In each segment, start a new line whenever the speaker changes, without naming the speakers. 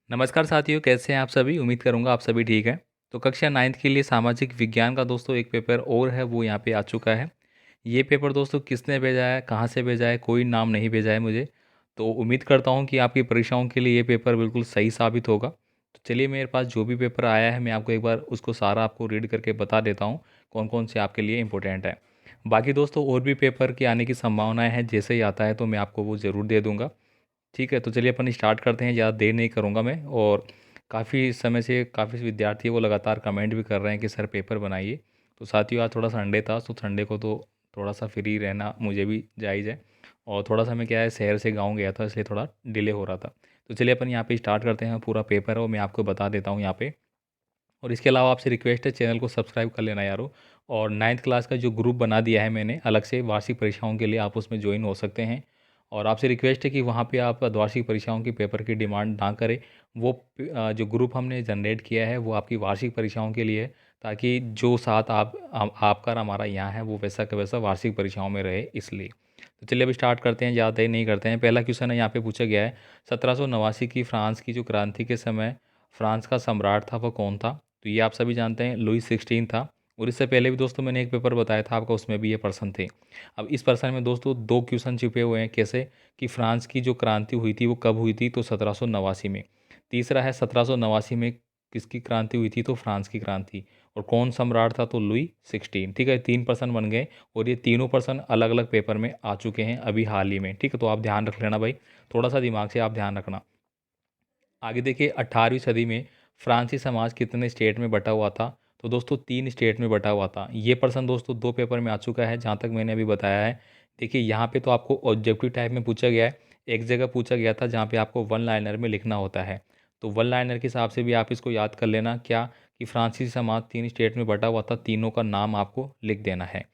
नमस्कार साथियों, कैसे हैं आप सभी। उम्मीद करूंगा आप सभी ठीक हैं। तो कक्षा 9th के लिए सामाजिक विज्ञान का दोस्तों एक पेपर और है, वो यहाँ पे आ चुका है। ये पेपर दोस्तों किसने भेजा है, कहाँ से भेजा है, कोई नाम नहीं भेजा है मुझे। तो उम्मीद करता हूँ कि आपकी परीक्षाओं के लिए ये पेपर बिल्कुल सही साबित होगा। तो चलिए, मेरे पास जो भी पेपर आया है मैं आपको एक बार उसको सारा आपको रीड करके बता देता हूँ कौन कौन से आपके लिए इंपॉर्टेंट है। बाकी दोस्तों और भी पेपर के आने की संभावनाएं हैं, जैसे ही आता है तो मैं आपको वो ज़रूर दे दूँगा। ठीक है, तो चलिए अपन स्टार्ट करते हैं। ज़्यादा देर नहीं करूँगा मैं। और काफ़ी समय से काफ़ी विद्यार्थी वो लगातार कमेंट भी कर रहे हैं कि सर पेपर बनाइए। तो साथियों आज थोड़ा संडे था, तो संडे को तो थोड़ा सा फ्री रहना मुझे भी जायज़ है। और थोड़ा सा मैं क्या है, शहर से गाँव गया था, इसलिए थोड़ा डिले हो रहा था। तो चलिए अपन यहाँ पे स्टार्ट करते हैं। पूरा पेपर है वो मैं आपको बता देता हूँ यहाँ पे। और इसके अलावा आपसे रिक्वेस्ट है, चैनल को सब्सक्राइब कर लेना यारो। और 9th क्लास का जो ग्रुप बना दिया है मैंने अलग से वार्षिक परीक्षाओं के लिए, आप उसमें ज्वाइन हो सकते हैं। और आपसे रिक्वेस्ट है कि वहाँ पे आप वार्षिक परीक्षाओं के पेपर की डिमांड ना करें। वो जो ग्रुप हमने जनरेट किया है वो आपकी वार्षिक परीक्षाओं के लिए है, ताकि जो साथ आपका और हमारा यहाँ है वो वैसा का वैसा वार्षिक परीक्षाओं में रहे, इसलिए। तो चलिए अब स्टार्ट करते हैं, ज़्यादा देर नहीं करते हैं। पहला क्वेश्चन है यहाँ पे पूछा गया है, 1789 की फ्रांस की जो क्रांति के समय फ्रांस का सम्राट था वो कौन था। तो ये आप सभी जानते हैं, लुई 16 था। और इससे पहले भी दोस्तों मैंने एक पेपर बताया था आपका, उसमें भी ये पर्सन थे। अब इस पर्सन में दोस्तों दो क्वेश्चन छिपे हुए हैं। कैसे कि फ्रांस की जो क्रांति हुई थी वो कब हुई थी, तो 1789 में। तीसरा है 1789 में किसकी क्रांति हुई थी, तो फ्रांस की क्रांति। और कौन सम्राट था, तो लुई 16। ठीक है, तीन पर्सन बन गए। और ये तीनों पर्सन अलग अलग पेपर में आ चुके हैं अभी हाल ही में। ठीक है, तो आप ध्यान रख लेना भाई, थोड़ा सा दिमाग से आप ध्यान रखना। आगे देखिए, 18वीं सदी में फ्रांसीसी समाज कितने स्टेट में बटा हुआ था। तो दोस्तों 3 स्टेट में बटा हुआ था। ये पर्सन दोस्तों 2 पेपर में आ चुका है, जहाँ तक मैंने अभी बताया है। देखिए यहाँ पे तो आपको ऑब्जेक्टिव टाइप में पूछा गया है। एक जगह पूछा गया था जहाँ पे आपको वन लाइनर में लिखना होता है। तो वन लाइनर के हिसाब से भी आप इसको याद कर लेना, क्या कि फ्रांसीसी समाज 3 स्टेट में बटा हुआ था, तीनों का नाम आपको लिख देना है।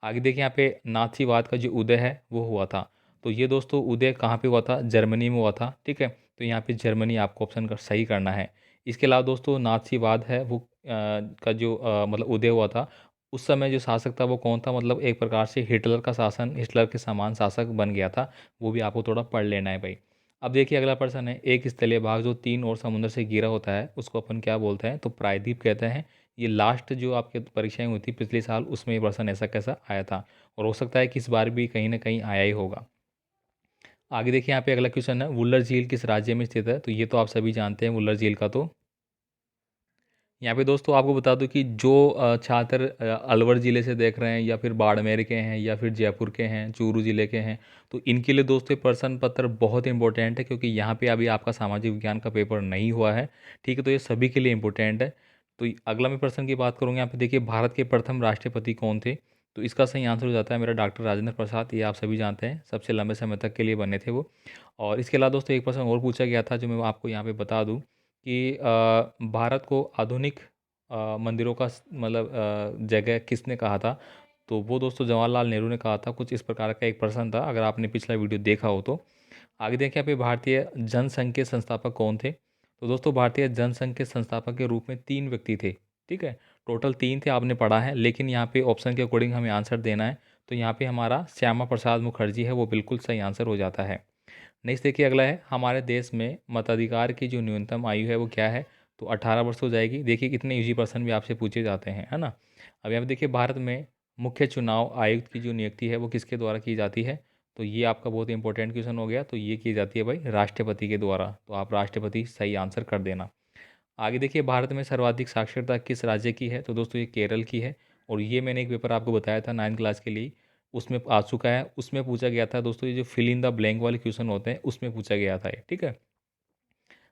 आगे देखिए, यहाँ पे नाथीवाद का जो उदय है वो हुआ था। तो ये दोस्तों उदय कहाँ पे हुआ था, जर्मनी में हुआ था। ठीक है, तो यहाँ पे जर्मनी आपको ऑप्शन का सही करना है। इसके अलावा दोस्तों नाथीवाद है वो का जो मतलब उदय हुआ था, उस समय जो शासक था वो कौन था, मतलब एक प्रकार से हिटलर का शासन, हिटलर के समान शासक बन गया था। वो भी आपको थोड़ा पढ़ लेना है भाई। अब देखिए अगला प्रश्न है, एक स्थलीय भाग जो 3 और समुद्र से घिरा होता है उसको अपन क्या बोलते हैं, तो प्रायद्वीप कहते हैं। ये लास्ट जो आपके परीक्षाएं हुई थी पिछले साल, उसमें ये प्रश्न ऐसा कैसा आया था। और हो सकता है कि इस बार भी कहीं ना कहीं आया ही होगा। आगे देखिए, यहाँ पे अगला क्वेश्चन है, वुल्लर झील किस राज्य में स्थित है। तो ये तो आप सभी जानते हैं वुल्लर झील का। तो यहाँ पे दोस्तों आपको बता दूं कि जो छात्र अलवर ज़िले से देख रहे हैं, या फिर बाड़मेर के हैं, या फिर जयपुर के हैं, चूरू ज़िले के हैं, तो इनके लिए दोस्तों ये प्रश्न पत्र बहुत इंपॉर्टेंट है, क्योंकि यहाँ पे अभी आपका सामाजिक विज्ञान का पेपर नहीं हुआ है। ठीक है, तो ये सभी के लिए इंपॉर्टेंट है। तो अगला मैं प्रश्न की बात करूँगा, यहाँ पे देखिए भारत के प्रथम राष्ट्रपति कौन थे। तो इसका सही आंसर हो जाता है मेरा डॉक्टर राजेंद्र प्रसाद। ये आप सभी जानते हैं, सबसे लंबे समय तक के लिए बने थे वो। और इसके अलावा दोस्तों एक प्रश्न और पूछा गया था, जो मैं आपको यहाँ पे बता दूँ कि भारत को आधुनिक मंदिरों का मतलब जगह किसने कहा था। तो वो दोस्तों जवाहरलाल नेहरू ने कहा था। कुछ इस प्रकार का एक प्रश्न था, अगर आपने पिछला वीडियो देखा हो तो। आगे देखिए, यहाँ पे भारतीय जनसंघ के संस्थापक कौन थे। तो दोस्तों भारतीय जनसंघ के संस्थापक के रूप में 3 व्यक्ति थे। ठीक है, टोटल 3 थे, आपने पढ़ा है, लेकिन यहाँ पे ऑप्शन के अकॉर्डिंग हमें आंसर देना है। तो यहाँ पे हमारा श्यामा प्रसाद मुखर्जी है, वो बिल्कुल सही आंसर हो जाता है। नेक्स्ट देखिए, अगला है, हमारे देश में मताधिकार की जो न्यूनतम आयु है वो क्या है। तो 18 वर्ष हो जाएगी। देखिए कितने यूजी पर्सन भी आपसे पूछे जाते हैं, है ना। अब यहाँ पे देखिए, भारत में मुख्य चुनाव आयुक्त की जो नियुक्ति है वो किसके द्वारा की जाती है। तो ये आपका बहुत इंपॉर्टेंट क्वेश्चन हो गया। तो ये की जाती है भाई राष्ट्रपति के द्वारा। तो आप राष्ट्रपति सही आंसर कर देना। आगे देखिए, भारत में सर्वाधिक साक्षरता किस राज्य की है। तो दोस्तों ये केरल की है। और ये मैंने एक पेपर आपको बताया था 9th क्लास के लिए, उसमें आ चुका है। उसमें पूछा गया था दोस्तों, ये जो फिल इन द ब्लैंक वाले क्वेश्चन होते हैं उसमें पूछा गया था ये। ठीक है,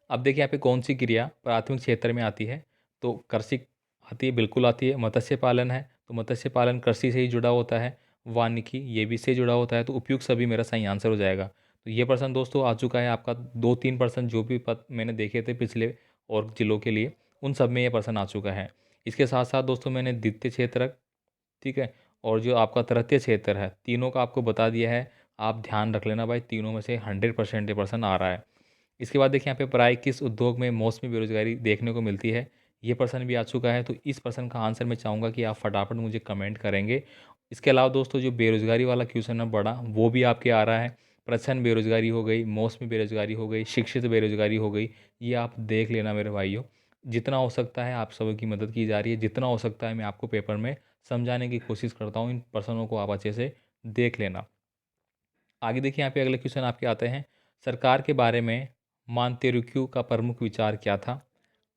अब देखिए यहाँ पे कौन सी क्रिया प्राथमिक क्षेत्र में आती है। तो कृषि आती है, बिल्कुल आती है। मत्स्य पालन है, तो मत्स्य पालन कृषि से ही जुड़ा होता है। वानिकी ये भी से जुड़ा होता है। तो उपयुक्त सभी मेरा सही आंसर हो जाएगा। तो ये प्रश्न दोस्तों आ चुका है आपका। 2-3 प्रश्न जो भी पद मैंने देखे थे पिछले और जिलों के लिए, उन सब में ये प्रश्न आ चुका है। इसके साथ साथ दोस्तों मैंने द्वितीय क्षेत्र, ठीक है, और जो आपका तृतीय क्षेत्र है, तीनों का आपको बता दिया है। आप ध्यान रख लेना भाई, तीनों में से 100% ये प्रश्न आ रहा है। इसके बाद देखिए, यहाँ पे प्राय किस उद्योग में मौसमी बेरोजगारी देखने को मिलती है। ये प्रश्न भी आ चुका है। तो इस प्रश्न का आंसर मैं चाहूँगा कि आप फटाफट मुझे कमेंट करेंगे। इसके अलावा दोस्तों जो बेरोजगारी वाला क्वेश्चन है बड़ा, वो भी आपके आ रहा है। प्रच्छन्न बेरोजगारी हो गई, मौसमी बेरोजगारी हो गई, शिक्षित बेरोजगारी हो गई, ये आप देख लेना मेरे भाइयों। जितना हो सकता है आप सबों की मदद की जा रही है, जितना हो सकता है मैं आपको पेपर में समझाने की कोशिश करता हूँ, इन प्रश्नों को आप अच्छे से देख लेना। आगे देखिए यहाँ पे अगले क्वेश्चन आपके आते हैं, सरकार के बारे में मांतेर्क्यू का प्रमुख विचार क्या था?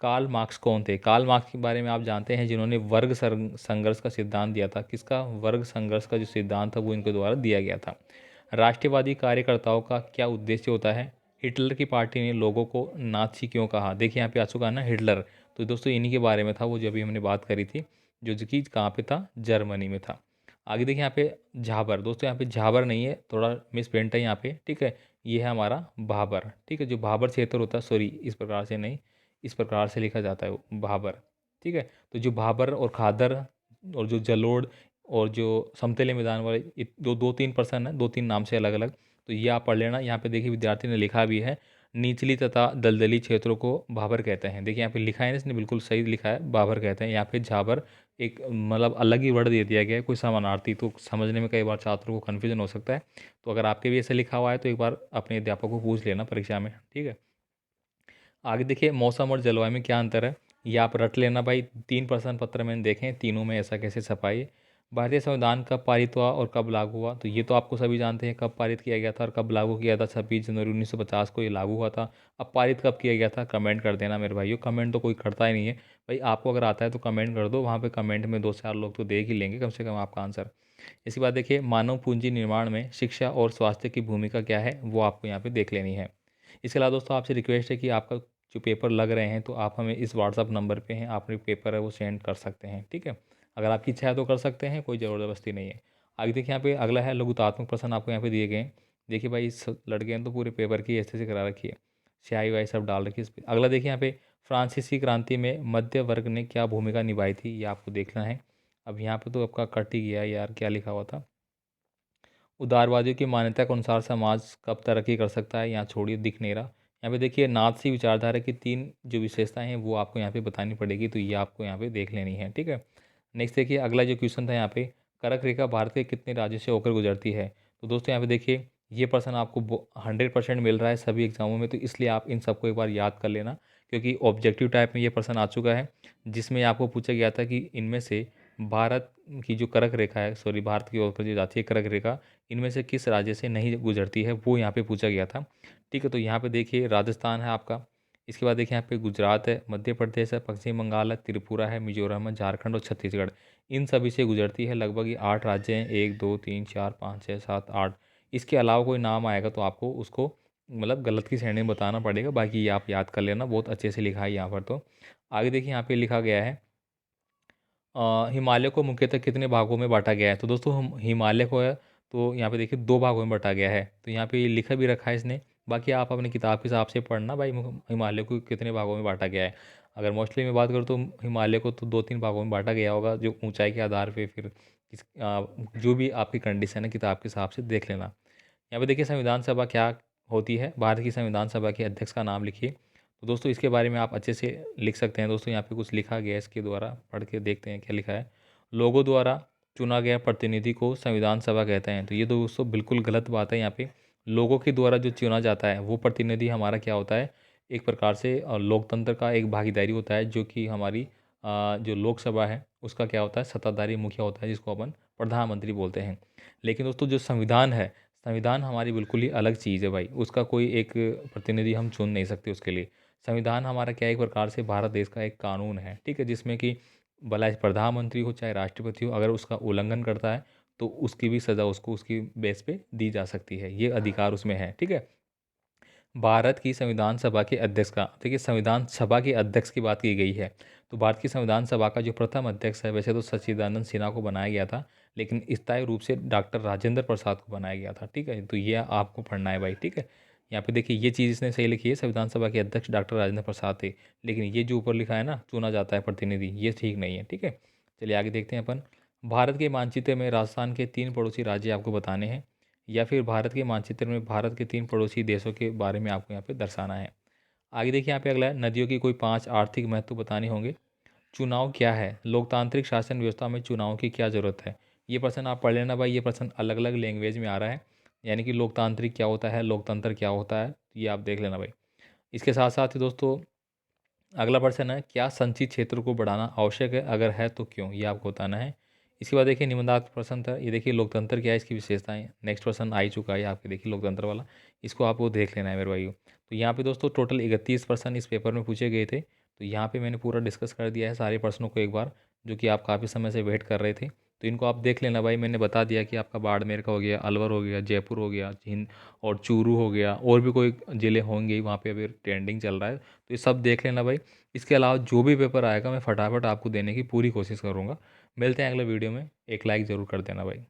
कार्ल मार्क्स कौन थे? कार्ल मार्क्स के बारे में आप जानते हैं, जिन्होंने वर्ग संघर्ष का सिद्धांत दिया था। किसका? वर्ग संघर्ष का जो सिद्धांत था वो इनके द्वारा दिया गया था। राष्ट्रवादी कार्यकर्ताओं का क्या उद्देश्य होता है? हिटलर की पार्टी ने लोगों को नाथी क्यों कहा? देखिए यहाँ पे आ चुका है ना हिटलर, तो दोस्तों इन्हीं के बारे में था वो, जो अभी हमने बात करी थी, जो कि कहाँ पे था? जर्मनी में था। आगे देखिए यहाँ पे झाबर, दोस्तों यहाँ पे झाबर नहीं है, थोड़ा मिस प्रिंट है यहाँ पे, ठीक है, ये है हमारा भाबर, ठीक है, जो भाबर क्षेत्र होता है, सॉरी इस प्रकार से नहीं, इस प्रकार से लिखा जाता है वो भाबर, ठीक है। तो जो भाबर और खादर और जो जलोड़ और जो समतले मैदान वाले दो दो तीन पर्सन है, दो तीन नाम से अलग अलग, तो ये आप पढ़ लेना। यहाँ पे देखिए विद्यार्थी ने लिखा भी है, निचली तथा दलदली क्षेत्रों को भाबर कहते हैं। देखिए यहाँ पे लिखा है ना, इसने बिल्कुल सही लिखा है, भाबर कहते हैं। यहाँ पे झाबर एक मतलब अलग ही वर्ड दे दिया गया है, कोई समानार्थी, तो समझने में कई बार छात्रों को कन्फ्यूजन हो सकता है। तो अगर आपके भी ऐसे लिखा हुआ है तो एक बार अपने अध्यापक को पूछ लेना परीक्षा में, ठीक है। आगे देखिए मौसम और जलवायु में क्या अंतर है, ये आप रट लेना भाई। 3 प्रश्न पत्र में देखें, तीनों में ऐसा कैसे छपाई। भारतीय संविधान कब पारित हुआ और कब लागू हुआ? तो ये तो आपको सभी जानते हैं कब पारित किया गया था और कब लागू किया था। 26 जनवरी 1950 को ये लागू हुआ था। अब पारित कब किया गया था? कमेंट कर देना मेरे भाइयों, कमेंट तो कोई करता ही नहीं है भाई। आपको अगर आता है तो कमेंट कर दो, वहाँ पे कमेंट में 2-4 लोग तो देख ही लेंगे कम से कम आपका आंसर। इसके बाद देखिए मानव पूंजी निर्माण में शिक्षा और स्वास्थ्य की भूमिका क्या है, वो आपको यहाँ पे देख लेनी है। इसके अलावा दोस्तों आपसे रिक्वेस्ट है कि आपका जो पेपर लग रहे हैं तो आप हमें इस व्हाट्सअप नंबर पे हैं, आपने पेपर है वो सेंड कर सकते हैं, ठीक है। अगर आपकी इच्छा है तो कर सकते हैं, कोई ज़बरदस्ती नहीं है। आगे देखिए यहाँ पे अगला है लघुतात्मक प्रश्न, आपको यहाँ पे दिए गए हैं। देखिए भाई इस लड़के ने तो पूरे पेपर की ऐसे से करा रखी है, स्याही वाही सब डाल रखी है इस पर। अगला देखिए यहाँ पे फ्रांसीसी क्रांति में मध्य वर्ग ने क्या भूमिका निभाई थी, ये आपको देखना है। अब यहाँ पे तो आपका कट ही गया यार, क्या लिखा हुआ था? उदारवादियों की मान्यता के अनुसार समाज कब तरक्की कर सकता है, यहाँ छोड़िए, दिख नहीं रहा। यहाँ पे देखिए नाथसी विचारधारा की 3 जो विशेषताएं हैं वो आपको यहाँ पे बतानी पड़ेगी, तो ये आपको यहाँ पे देख लेनी है, ठीक है। नेक्स्ट देखिए अगला जो क्वेश्चन था यहाँ पे, कर्क रेखा भारत के कितने राज्यों से होकर गुजरती है? तो दोस्तों यहाँ पे देखिए ये प्रश्न आपको 100% मिल रहा है सभी एग्जामों में, तो इसलिए आप इन सबको एक बार याद कर लेना, क्योंकि ऑब्जेक्टिव टाइप में ये प्रश्न आ चुका है, जिसमें आपको पूछा गया था कि इनमें से भारत की जो कर्क रेखा है, सॉरी भारत की ओर पर जो जाती है कर्क रेखा, इनमें से किस राज्य से नहीं गुजरती है, वो यहाँ पे पूछा गया था, ठीक है। तो यहाँ पे देखिए राजस्थान है आपका। इसके बाद देखिए यहाँ पे गुजरात है, मध्य प्रदेश है, पश्चिम बंगाल है, त्रिपुरा है, मिजोरम है, झारखंड और छत्तीसगढ़, इन सभी से गुजरती है। लगभग ये 8 राज्य हैं, 1 2 3 4 5 6 7 8। इसके अलावा कोई नाम आएगा तो आपको उसको मतलब गलत की श्रेणी में बताना पड़ेगा, बाकी ये आप याद कर लेना, बहुत अच्छे से लिखा है यहाँ पर। तो आगे देखिए यहाँ पे लिखा गया है हिमालय को मुख्यतः कितने भागों में बांटा गया है? तो दोस्तों हम हिमालय को है तो यहाँ पे देखिए 2 भागों में बांटा गया है, तो यहाँ पे लिखा भी रखा है इसने। बाकी आप अपनी किताब के हिसाब से पढ़ना भाई, हिमालय को कितने भागों में बांटा गया है। अगर मोस्टली मैं बात करूँ तो हिमालय को तो 2-3 भागों में बांटा गया होगा, जो ऊंचाई के आधार पे, फिर जो भी आपकी कंडीशन है किताब के हिसाब से देख लेना। यहाँ पे देखिए संविधान सभा क्या होती है, भारत की संविधान सभा के अध्यक्ष का नाम लिखिए। तो दोस्तों इसके बारे में आप अच्छे से लिख सकते हैं। दोस्तों यहाँ पे कुछ लिखा गया है, इसके द्वारा पढ़ के देखते हैं क्या लिखा है। लोगों द्वारा चुना गया प्रतिनिधि को संविधान सभा कहते हैं, तो ये दोस्तों बिल्कुल गलत बात है। यहाँ पे लोगों के द्वारा जो चुना जाता है वो प्रतिनिधि हमारा क्या होता है, एक प्रकार से लोकतंत्र का एक भागीदारी होता है, जो कि हमारी जो लोकसभा है उसका क्या होता है, सत्ताधारी मुखिया होता है, जिसको अपन प्रधानमंत्री बोलते हैं। लेकिन दोस्तों जो संविधान है, संविधान हमारी बिल्कुल ही अलग चीज़ है भाई, उसका कोई एक प्रतिनिधि हम चुन नहीं सकते उसके लिए। संविधान हमारा क्या है, एक प्रकार से भारत देश का एक कानून है, ठीक है, जिसमें कि भला प्रधानमंत्री हो चाहे राष्ट्रपति हो, अगर उसका उल्लंघन करता है तो उसकी भी सज़ा उसको उसकी बेस पे दी जा सकती है, ये अधिकार उसमें है, ठीक है। भारत की संविधान सभा के अध्यक्ष का, देखिए संविधान सभा के अध्यक्ष की बात की गई है, तो भारत की संविधान सभा का जो प्रथम अध्यक्ष है, वैसे तो सच्चिदानंद सिन्हा को बनाया गया था, लेकिन स्थायी रूप से डॉक्टर राजेंद्र प्रसाद को बनाया गया था, ठीक है। तो ये आपको पढ़ना है भाई, ठीक है। यहाँ पे देखिए ये चीज़ इसने सही लिखी है, संविधान सभा के अध्यक्ष डॉक्टर राजेंद्र प्रसाद थे, लेकिन ये जो ऊपर लिखा है ना चुना जाता है प्रतिनिधि, ये ठीक नहीं है, ठीक है। चलिए आगे देखते हैं अपन। भारत के मानचित्र में राजस्थान के 3 पड़ोसी राज्य आपको बताने हैं, या फिर भारत के मानचित्र में भारत के 3 पड़ोसी देशों के बारे में आपको यहाँ पे दर्शाना है। आगे देखिए यहाँ पे अगला है, नदियों की कोई 5 आर्थिक महत्व बताने होंगे। चुनाव क्या है, लोकतांत्रिक शासन व्यवस्था में चुनाव की क्या ज़रूरत है? ये प्रश्न आप पढ़ लेना भाई, ये प्रश्न अलग अलग लैंग्वेज में आ रहा है, यानी कि लोकतांत्रिक क्या होता है, लोकतंत्र क्या होता है, ये आप देख लेना भाई। इसके साथ साथ ही दोस्तों अगला प्रश्न है, क्या संचित क्षेत्र को बढ़ाना आवश्यक है, अगर है तो क्यों, ये आपको बताना है। इसके बाद देखिए निबंधात्मक प्रश्न था, ये देखिए लोकतंत्र क्या है, इसकी विशेषताएं। नेक्स्ट प्रश्न आ ही चुका है आपके, देखिए लोकतंत्र वाला, इसको आपको देख लेना है मेरे भाइयों। तो यहाँ पे दोस्तों टोटल 31 प्रश्न इस पेपर में पूछे गए थे, तो यहाँ पे मैंने पूरा डिस्कस कर दिया है सारे प्रश्नों को एक बार, जो कि आप काफ़ी समय से वेट कर रहे थे। तो इनको आप देख लेना भाई। मैंने बता दिया कि आपका बाड़मेर का हो गया, अलवर हो गया, जयपुर हो गया, जिन और चूरू हो गया, और भी कोई ज़िले होंगे ही वहाँ पे अभी ट्रेंडिंग चल रहा है, तो ये सब देख लेना भाई। इसके अलावा जो भी पेपर आएगा मैं फटाफट आपको देने की पूरी कोशिश करूँगा। मिलते हैं अगले वीडियो में, एक लाइक ज़रूर कर देना भाई।